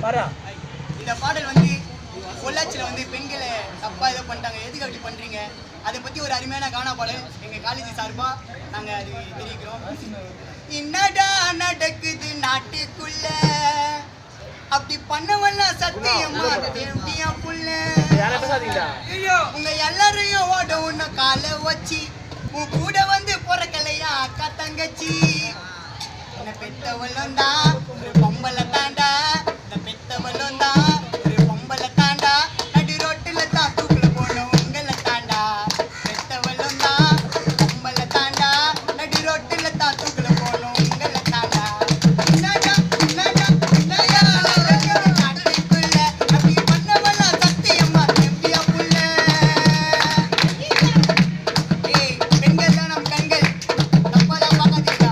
இந்த பாடல் வந்து பொள்ளாச்சியில் வந்து பெண்களை தப்பா இதை பண்ணிட்டாங்க, எதுக்கு அப்படி பண்றீங்க, அதை பத்தி ஒரு அருமையான கானா பாடல் எங்க காலேஜ் சார்பா நாங்க அது தெரிவிக்கிறோம். என்னடா நடக்குது நாட்டுக்குள்ள, அப்படி பண்ணவெல்லாம் சத்தியமா தேவடியா புள்ள. உங்க எல்லாரையும் ஓட உன்ன காலை வச்சு உன் கூட வந்து பொறக்கலையா அக்கா தங்கச்சி. என்ன பெத்தவளும் தான் ஒரு பொம்பளை தாண்டா, இந்த பெத்தவளும் தான் ஒரு பொம்பளை தாண்டா, நடு ரோட்டுல தான் தூக்குல போன உங்களை தாண்டா. பெத்தவளும் தான் பொம்பளை தாண்டா, நடு ரோட்டுல தான் தூக்குல போன உங்களை தாண்டா. நாட்டுக்குள்ள அப்படி பண்ணவெல்லாம் சத்தியம்மா தேவடியா புள்ள. ஏய் பெண்கள் தான் நம் கண்கள், தப்பாதான் பார்க்காதீங்க.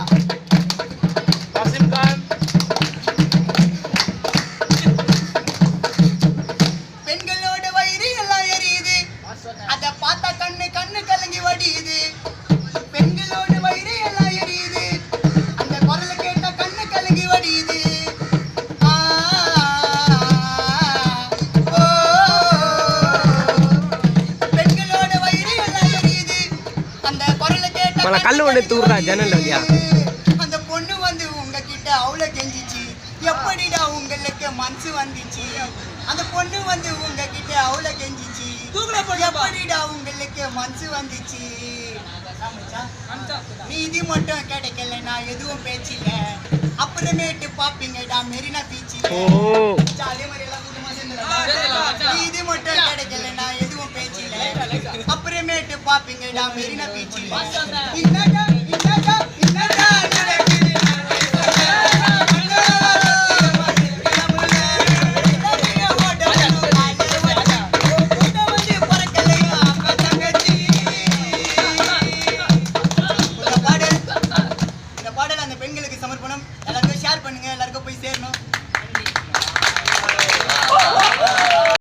பெண்களோட வயிறு எல்லாம் எரியுது, அத பார்த்தா கண்ணு கலங்கி வடியுது. பெண்களோட வயிறு எல்லாம் எரியுது, அந்த குரலை கேட்டா கண்ணு கலங்கி வடியுது. பெண்களோட வயிறு எல்லாம் எரியுது, அந்த குரலை கேட்டா கல்லு ஒண்ணு தூர்றா ஜன்னல்ல வந்தியா. அந்த பொண்ணு வந்து உங்ககிட்ட அவ்வளோ கெஞ்சிச்சு, எப்படிடா உங்களுக்கு மனசு வந்துச்சு. அந்த பொண்ணு வந்து உங்ககிட்ட அவ்வளோ கெஞ்சிச்சு, எப்படிடா உங்களுக்கு மனசு வந்துச்சு. நீதி மட்டும் கிடைக்கலன்னா எதுவும் பேச்சில்ல, அப்புறமேட்டு பாப்பீங்கடா மெரினா பீச்சில். அதே மாதிரி எல்லாம் கூட்டமா சேர்ந்து நீதி மட்டும் கிடைக்கலன்னா எதுவும் பேச்சில்ல, அப்புறமேட்டு பாப்பீங்கடா மெரினா பீச்சில். என்னடா என்னடா என்னடா நடக்குது பெண்களுக்கு சமர்ப்பணம். எல்லாருக்கும் ஷேர் பண்ணுங்க, எல்லாருக்கும் போய் சேரணும்.